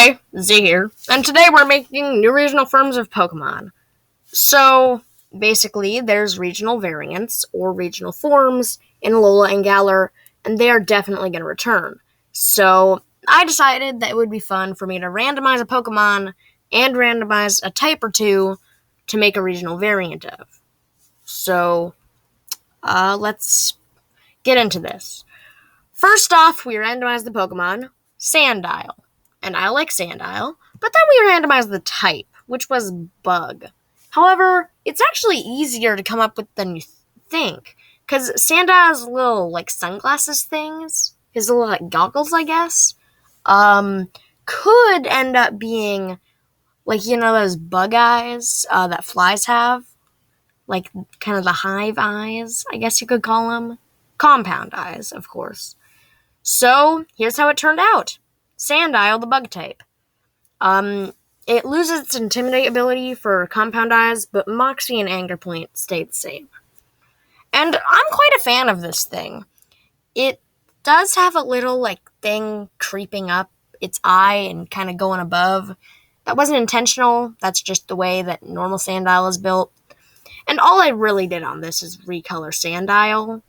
Hey, Z here, and today we're making new regional forms of Pokemon. So, basically, there's regional variants, or regional forms, in Alola and Galar, and they are definitely going to return. So, I decided that it would be fun for me to randomize a Pokemon and randomize a type or two to make a regional variant of. So, let's get into this. First off, we randomized the Pokemon Sandile, and I like Sandile, but then we randomized the type, which was Bug. However, it's actually easier to come up with than you think, because Sandile's little, sunglasses things, his little, goggles, I guess, could end up being, those bug eyes that flies have, kind of the hive eyes, I guess you could call them. Compound eyes, of course. So, here's how it turned out. Sandile, the bug type. It loses its Intimidate ability for Compound Eyes, but Moxie and Anger Point stayed the same. And I'm quite a fan of this thing. It does have a little, thing creeping up its eye and kind of going above. That wasn't intentional. That's just the way that normal Sandile is built. And all I really did on this is recolor Sandile.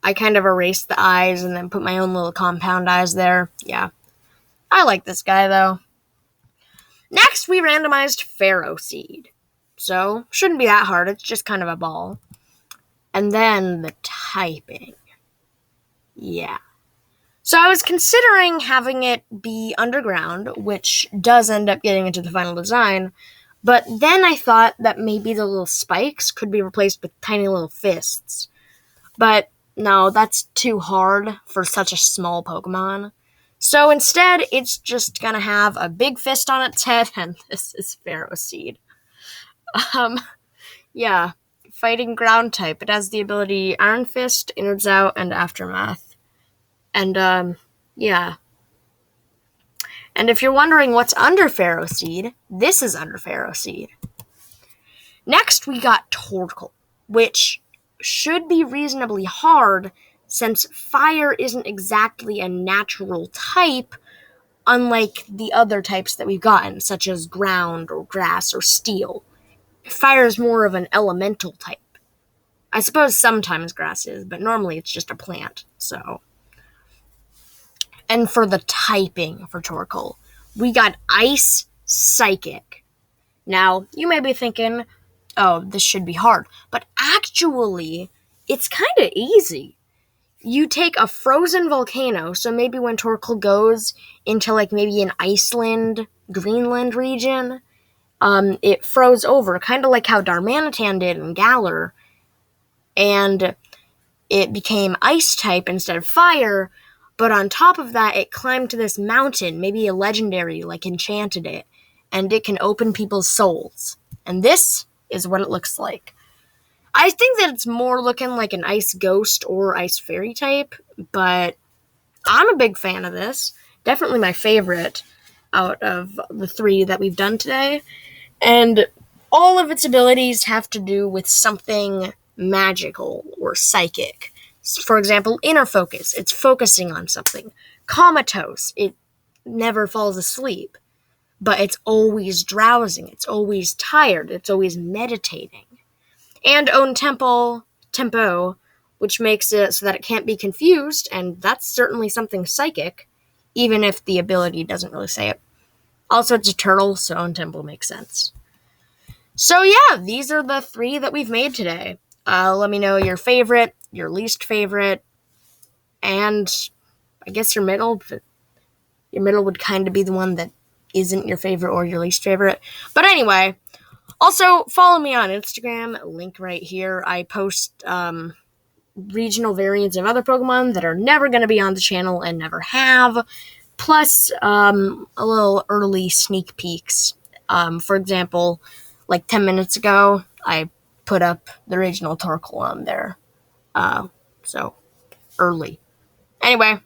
I kind of erased the eyes and then put my own little compound eyes there. Yeah. I like this guy, though. Next, we randomized Ferroseed. So, shouldn't be that hard. It's just kind of a ball. And then the typing. Yeah. So, I was considering having it be underground, which does end up getting into the final design. But then I thought that maybe the little spikes could be replaced with tiny little fists. But no, that's too hard for such a small Pokemon. So instead, it's just gonna have a big fist on its head, and this is Ferroseed. Yeah, fighting ground type. It has the ability Iron Fist, Innards Out, and Aftermath. And, yeah. And if you're wondering what's under Ferroseed, this is under Ferroseed. Next, we got Torkoal, which should be reasonably hard since fire isn't exactly a natural type, unlike the other types that we've gotten, such as ground or grass or steel. Fire is more of an elemental type. I suppose sometimes grass is, but normally it's just a plant, so. And for the typing for Torkoal, we got Ice Psychic. Now, you may be thinking, oh, this should be hard. But actually, it's kind of easy. You take a frozen volcano, so maybe when Torkoal goes into, maybe an Iceland, Greenland region, it froze over, kind of like how Darmanitan did in Galar, and it became ice type instead of fire, but on top of that, it climbed to this mountain, maybe a legendary, enchanted it, and it can open people's souls. And this is what it looks like. I think that it's more looking like an ice ghost or ice fairy type, but I'm a big fan of this. Definitely my favorite out of the three that we've done today. And all of its abilities have to do with something magical or psychic. For example, Inner Focus, it's focusing on something. Comatose, it never falls asleep, but it's always drowsing, it's always tired, it's always meditating. And Own Tempo, which makes it so that it can't be confused, and that's certainly something psychic, even if the ability doesn't really say it. Also, it's a turtle, so Own Tempo makes sense. So yeah, these are the three that we've made today. Let me know your favorite, your least favorite, and I guess your middle. Your middle would kind of be the one that isn't your favorite or your least favorite. But anyway, also follow me on Instagram, link right here. I post regional variants of other Pokemon that are never going to be on the channel and never have, plus a little early sneak peeks. For example, 10 minutes ago, I put up the regional Torkoal on there. So, early. Anyway,